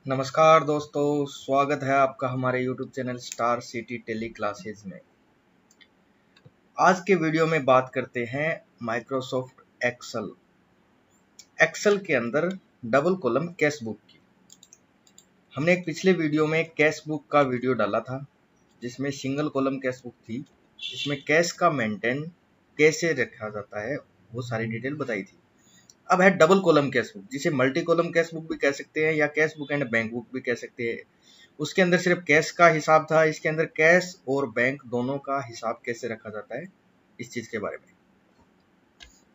नमस्कार दोस्तों, स्वागत है आपका हमारे YouTube channel Star City Tele Classes में। आज के वीडियो में बात करते हैं माइक्रोसॉफ्ट एक्सेल। एक्सेल के अंदर डबल कॉलम कैश बुक की। हमने एक पिछले वीडियो में कैश बुक का वीडियो डाला था जिसमें सिंगल कॉलम कैश बुक थी, जिसमें कैश का मेंटेन कैसे रखा जाता है वो सारी डिटेल बताई थी। अब है डबल कॉलम कैश बुक, जिसे मल्टी कॉलम कैश बुक भी कह सकते हैं या cash book and bank book भी कह सकते हैं। उसके अंदर सिर्फ कैश का हिसाब था, इसके अंदर कैश और बैंक दोनों का हिसाब कैसे रखा जाता है इस चीज के बारे में।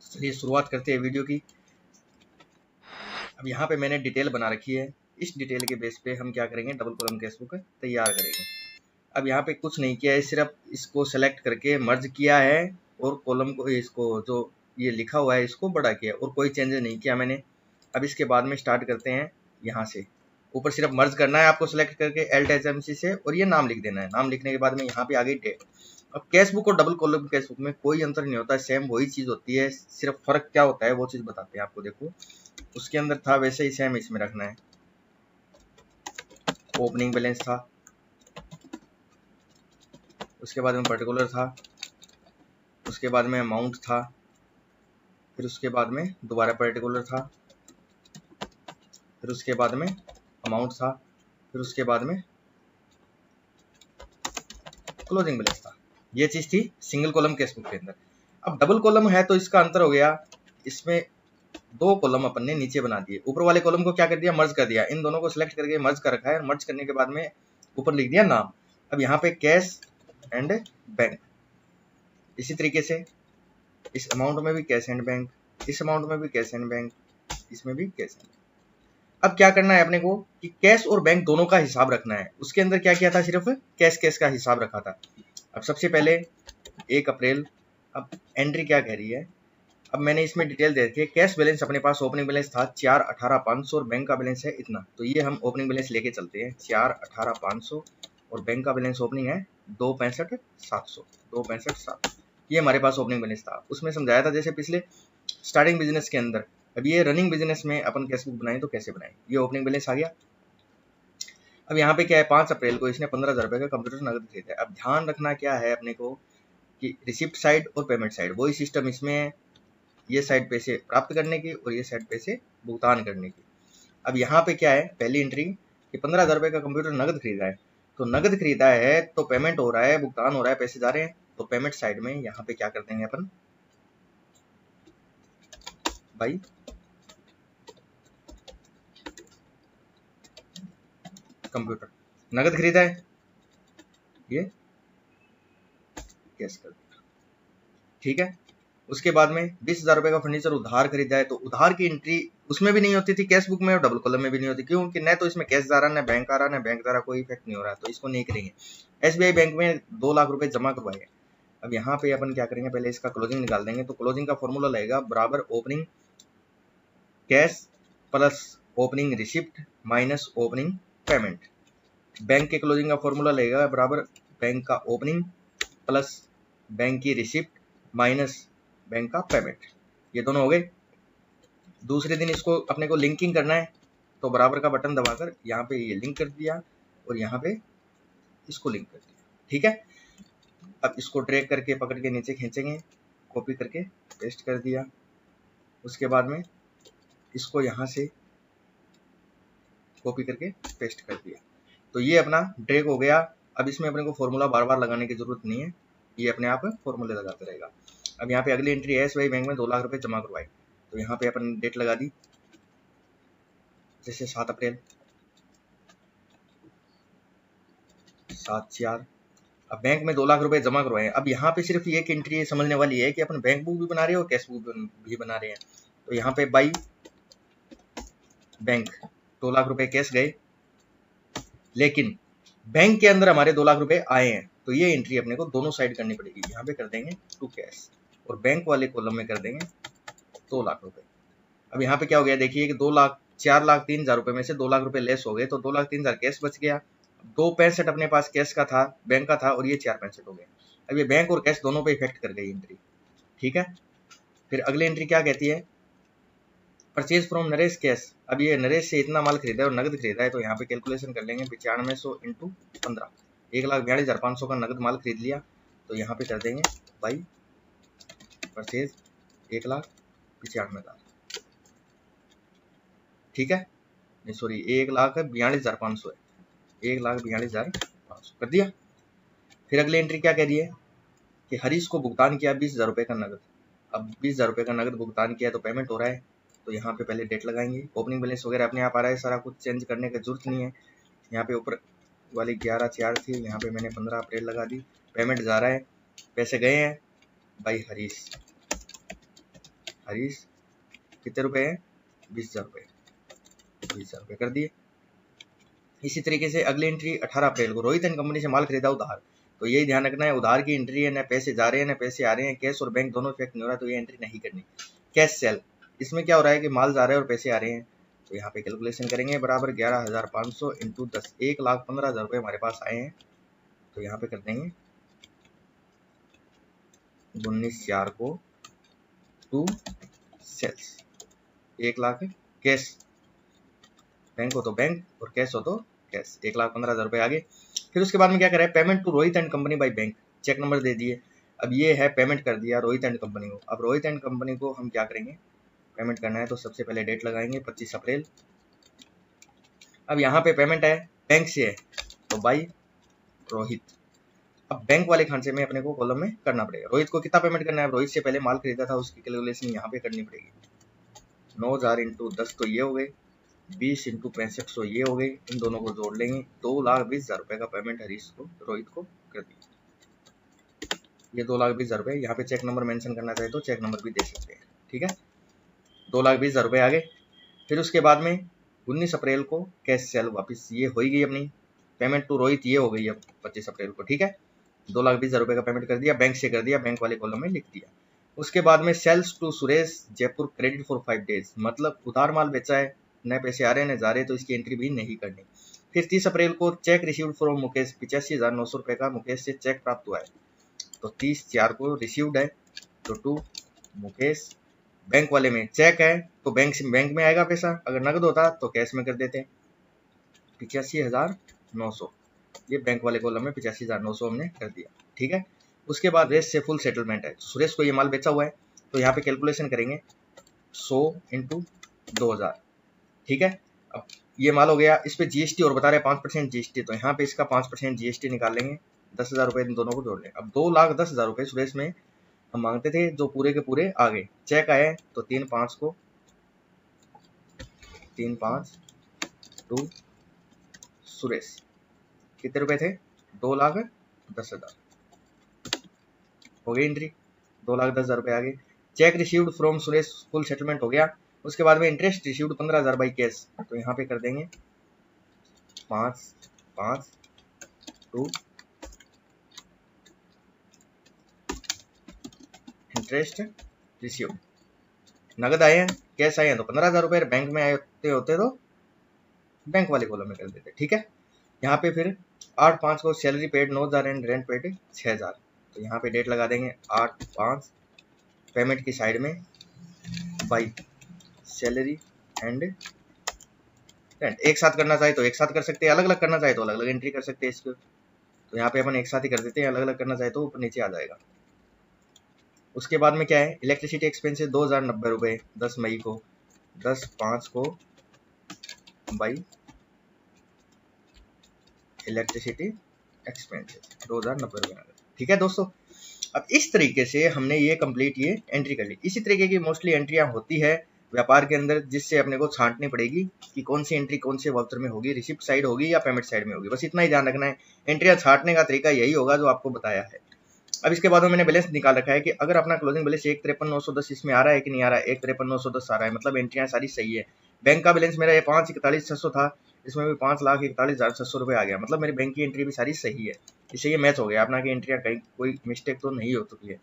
चलिए शुरुआत करते हैं वीडियो की। अब यहाँ पे मैंने डिटेल बना रखी है, इस डिटेल के बेस पे हम क्या करेंगे, डबल कॉलम कैश बुक तैयार करेंगे। अब यहाँ पे कुछ नहीं किया है, सिर्फ इसको सेलेक्ट करके मर्ज किया है और कॉलम को, इसको जो ये लिखा हुआ है इसको बड़ा किया और कोई चेंज नहीं किया मैंने। अब इसके बाद में स्टार्ट करते हैं, यहाँ से ऊपर सिर्फ मर्ज करना है आपको सेलेक्ट करके एल्ट एचएमसी से, और ये नाम लिख देना है। नाम लिखने के बाद में यहाँ पे आ गई डेट। अब कैश बुक और डबल कॉलम कैश बुक में कोई अंतर नहीं होता है, सेम वही चीज होती है, सिर्फ फर्क क्या होता है वो चीज बताते हैं आपको। देखो उसके अंदर था वैसे ही सेम इसमें रखना है। ओपनिंग बैलेंस था, उसके बाद में पर्टिकुलर था, उसके बाद में अमाउंट था, फिर उसके बाद में दोबारा पर्टिकुलर था, फिर उसके बाद में अमाउंट था, फिर उसके बाद में क्लोजिंग बैलेंस था। ये चीज थी सिंगल कॉलम कैश बुक के अंदर। अब डबल कॉलम है तो इसका अंतर हो गया, इसमें दो कॉलम अपन ने नीचे बना दिए, ऊपर वाले कॉलम को क्या कर दिया, मर्ज कर दिया। इन दोनों को सिलेक्ट करके मर्ज कर रखा है, मर्ज करने के बाद में ऊपर लिख दिया नाम। अब यहाँ पे कैश एंड बैंक, इसी तरीके से इस अमाउंट में भी कैश एंड बैंक, इस अमाउंट में भी कैश एंड बैंक, इसमें भी कैश एंड। अब क्या करना है अपने को कि कैश और बैंक दोनों का हिसाब रखना है। उसके अंदर क्या किया था, सिर्फ कैश का हिसाब रखा था। अब सबसे पहले 1 अप्रैल, अब एंट्री क्या कह रही है, अब मैंने इसमें डिटेल दे रखी है। कैश बैलेंस अपने पास ओपनिंग बैलेंस था 4,18,500 और बैंक का बैलेंस है इतना, तो ये हम ओपनिंग बैलेंस लेके चलते हैं 4,18,500 और बैंक का बैलेंस ओपनिंग है 2,65,700, 2,65,700। ये हमारे पास ओपनिंग बैलेंस था। उसमें समझाया था जैसे पिछले स्टार्टिंग बिजनेस के अंदर। अब ये रनिंग बिजनेस में अपन कैश बुक बनाए तो कैसे बनाए, ये ओपनिंग बैलेंस आ गया। अब यहाँ पे क्या है, 5 अप्रैल को इसने 15,000 रुपए का कंप्यूटर नगद खरीदा है। अब ध्यान रखना क्या है अपने को कि रिसिप्ट साइड और पेमेंट साइड वही सिस्टम इसमें है, ये साइड पैसे प्राप्त करने की और ये साइड पैसे भुगतान करने की। अब यहाँ पे क्या है, पहली एंट्री कि 15,000 रुपए का कंप्यूटर नगद खरीदा है, तो नगद खरीदा है तो पेमेंट हो रहा है, भुगतान हो रहा है, पैसे जा रहे हैं, तो पेमेंट साइड में यहाँ पे क्या कर देंगे अपन, भाई कंप्यूटर नगद खरीदा है, ये कैश कर दिया, ठीक है। उसके बाद में 20,000 रुपए का फर्नीचर उधार खरीदा है, तो उधार की एंट्री उसमें भी नहीं होती थी कैश बुक में और डबल कॉलम में भी नहीं होती, क्योंकि न तो इसमें कैश जा रहा, न बैंक आ रहा, न बैंक जा रहा, कोई इफेक्ट नहीं हो रहा, तो इसको नहीं करेंगे। एसबीआई बैंक में 2 लाख रुपए जमा करवाए। अब यहाँ पे अपन क्या करेंगे, पहले इसका क्लोजिंग निकाल देंगे। तो क्लोजिंग का फॉर्मूला लगेगा बराबर opening cash plus opening receipt minus opening payment. Bank के क्लोजिंग का फॉर्मूला लगेगा बराबर बैंक का ओपनिंग प्लस बैंक की रिसिप्ट माइनस बैंक का पेमेंट। ये दोनों हो गए। दूसरे दिन इसको अपने को लिंकिंग करना है, तो बराबर का बटन दबाकर यहाँ पे ये लिंक कर दिया और यहाँ पे इसको लिंक कर दिया, ठीक है। अब इसको ड्रैग करके पकड़ के नीचे खींचेंगे, कॉपी करके पेस्ट कर दिया। उसके बाद में इसको यहाँ से कॉपी करके पेस्ट कर दिया, तो ये अपना ड्रैग हो गया। अब इसमें अपने को फॉर्मूला बार बार लगाने की जरूरत नहीं है, ये अपने आप फॉर्मूले लगाते रहेगा। अब यहाँ पे अगली एंट्री है, एसबीआई बैंक में 2 लाख रुपए जमा करवाए, तो यहाँ पे अपन डेट लगा दी जैसे 7 अप्रैल, 7/4। अब बैंक में 2 लाख रुपए जमा करवाए। अब यहाँ पे सिर्फ ये एक एंट्री समझने वाली है कि अपन बैंक बुक भी बना रहे हैं और कैश बुक भी बना रहे हैं। तो यहाँ पे बाई बैंक 2 लाख रुपए कैश गए, लेकिन बैंक के अंदर हमारे 2 लाख रुपए आए हैं, तो ये एंट्री अपने को दोनों साइड करनी पड़ेगी। यहाँ पे कर देंगे टू कैश और बैंक वाले कॉलम में कर देंगे 2 लाख रुपए। अब यहाँ पे क्या हो गया, देखिए कि 4,03,000 रुपए में से 2 लाख रुपए लेस हो गए, तो 2,03,000 कैश बच गया। 2,65 अपने पास कैश का था, बैंक का था, और ये 4,65 हो गया। अब ये बैंक और कैश दोनों पे इफेक्ट कर गई एंट्री, ठीक है। फिर अगली एंट्री क्या कहती है, परचेज फ्रॉम नरेश कैश, अब ये नरेश से इतना माल खरीदा है और नगद खरीदा है, तो यहाँ पे कैलकुलेशन कर लेंगे 9500 इंटू 15, 1,42,500 का नगद माल खरीद लिया, तो यहाँ पे कर देंगे बाई परचेज 1,95,000, ठीक है, नहीं सॉरी 1,42,500 है, 1,42,500 कर दिया। फिर अगली एंट्री क्या कह रही है कि हरीश को भुगतान किया 20,000 रुपये का नगद। अब 20,000 रुपये का नगद भुगतान किया तो पेमेंट हो रहा है, तो यहाँ पे पहले डेट लगाएंगे, ओपनिंग बैलेंस वगैरह अपने आप आ रहा है, सारा कुछ चेंज करने की जरूरत नहीं है। यहाँ पे ऊपर वाली 11/4 थी, यहाँ पे मैंने 15 अप्रैल लगा दी। पेमेंट जा रहा है, पैसे गए हैं भाई हरीश, हरीश कितने रुपए हैं 20,000 रुपये, 20,000 रुपये कर दिए। इसी तरीके से अगली एंट्री 18 अप्रैल को रोहित एंड कंपनी से माल खरीदा उधार, तो यही ध्यान रखना है उधार की एंट्री है, ना पैसे जा रहे हैं ना पैसे आ रहे हैं, कैश और बैंक दोनों इफेक्ट नहीं हो रहा, तो ये एंट्री नहीं करनी। कैश सेल, इसमें क्या हो रहा है कि माल जा रहा है और पैसे आ रहे हैं, तो यहाँ पे कैलकुलेशन करेंगे बराबर 11,500 इंटू 10, 1,15,000 रुपये हमारे पास आए हैं, तो यहाँ पे कर देंगे 19/4 को to sales, 1 lakh cash, bank हो तो बैंक और कैश हो तो कैश, 1,15,000 रुपये आगे। फिर उसके बाद में क्या करें, payment to Rohit and company by bank, cheque number दे दिए। अब ये है पेमेंट कर दिया रोहित एंड कंपनी को। अब रोहित एंड कंपनी को हम क्या करेंगे, पेमेंट करना है तो सबसे पहले डेट लगाएंगे 25 अप्रैल। अब यहाँ पे पेमेंट है बैंक से है, तो बाई रोहित। अब बैंक वाले खांचे में अपने को कॉलम में करना पड़ेगा, रोहित को कितना पेमेंट करना है, रोहित से पहले माल खरीदा था उसकी कैलकुलेशन यहाँ पे करनी पड़ेगी। 9,000 इंटू 10 तो ये हो गए, 20 इंटू 6500 ये हो गई, इन दोनों को जोड़ लेंगे, 2,20,000 रुपये का पेमेंट हरीश को रोहित को कर दिया। ये 2,20,000 रुपये, यहाँ पे चेक नंबर मेंशन करना चाहे तो चेक नंबर भी दे सकते हैं, ठीक है। 2,20,000 रुपये आ गए। फिर उसके बाद में 19 अप्रैल को कैश सेल वापस, ये हो ही गई अपनी पेमेंट टू रोहित, ये हो गई अब 25 अप्रैल को, ठीक है। 2,20,000 रुपये का पेमेंट कर दिया, बैंक से कर दिया, बैंक वाले कॉलम में लिख दिया। उसके बाद में sales to Suresh Jaipur credit for 5 days, मतलब उधार माल बेचा है, नए पैसे आ रहे हैं न जा रहे, तो इसकी एंट्री भी नहीं करनी। फिर 30 अप्रैल को चेक रिसीव्ड फ्रॉम मुकेश, 85,900 रुपये का मुकेश से चेक प्राप्त हुआ है, तो 30/4 को रिसीव्ड है, तो टू मुकेश। बैंक वाले में चेक है तो बैंक में आएगा पैसा, अगर नगद होता तो कैश में कर देते हैं। 85,900 ये बैंक वाले कॉलम में 85,900 हमने कर दिया, ठीक है। उसके बाद रेस्ट से फुल सेटलमेंट है, सुरेश को ये माल बेचा हुआ है, तो यहाँ पे कैलकुलेशन करेंगे 100 इंटू 2,000, ठीक है। अब ये माल हो गया, इस पे जीएसटी और बता रहे 5% जीएसटी, तो यहाँ पे इसका 5% जीएसटी निकाल लेंगे, 10,000 रुपये इन दोनों को जोड़ लें। अब 2,10,000 रुपये सुरेश में हम मांगते थे, जो पूरे के पूरे आ गए, चेक आए तो 3/5 को 3/5 टू सुरेश, कितने रुपए थे 2,10,000 हो गई एंट्री, 2,10,000 रुपये आ गए। Check received from Suresh full settlement हो गया। उसके बाद में इंटरेस्ट रिसीव्ड 15,000 बाई कैश, तो यहाँ पे कर देंगे 5/5 टू इंटरेस्ट रिसीव्ड। नगद आए हैं, कैश आए हैं तो 15,000 रुपये, बैंक में आए होते तो बैंक वाले कॉलम में कर देते, ठीक है। यहाँ पे फिर 8/5 को salary paid 9,000 and rent paid 6,000, तो यहाँ पे डेट लगा देंगे 8/5, पेमेंट की साइड में बाई सैलरी एंड रेंट। एक साथ करना चाहे तो एक साथ कर सकते हैं, अलग अलग करना चाहे तो अलग अलग एंट्री कर सकते हैं इसको, तो यहाँ पे अपन एक साथ ही कर देते हैं, अलग अलग करना चाहे तो ऊपर नीचे आ जाएगा। उसके बाद में क्या है, इलेक्ट्रिसिटी एक्सपेंसेस 2,090 रुपये 10 मई को, 10/5 को बाई इलेक्ट्रिसिटी एक्सपेंसेस 2,090 रुपये, ठीक है दोस्तों। अब इस तरीके से हमने ये कंप्लीट ये एंट्री कर ली। इसी तरीके की मोस्टली एंट्रियां होती है व्यापार के अंदर, जिससे अपने को छांटनी पड़ेगी कि कौन सी एंट्री कौन से वाउचर में होगी, रिसिप्ट साइड होगी या पेमेंट साइड में होगी, बस इतना ही ध्यान रखना है। एंट्रियां छांटने का तरीका यही होगा जो आपको बताया है। अब इसके बाद में मैंने बैलेंस निकाल रखा है कि अगर अपना क्लोजिंग बैलेंस 1,53,910 इसमें आ रहा है कि नहीं आ रहा है, 1,53,910 आ रहा है, मतलब एंट्रियां सारी सही है। बैंक का बैलेंस मेरा ये 5,41,600 था, इसमें भी 5,41,600 रुपये आ गया, मतलब मेरी बैंक की एंट्री भी सारी सही है। इससे ये मैच हो गया अपना कि एंट्रियां कहीं कोई मिस्टेक तो नहीं हो चुकी है,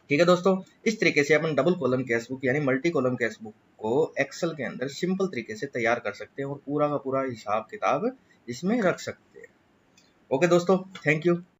ठीक है दोस्तों। इस तरीके से अपन डबल कॉलम कैश बुक यानी मल्टी कॉलम कैश बुक को एक्सेल के अंदर सिंपल तरीके से तैयार कर सकते हैं और पूरा का पूरा हिसाब किताब इसमें रख सकते हैं। ओके दोस्तों, थैंक यू।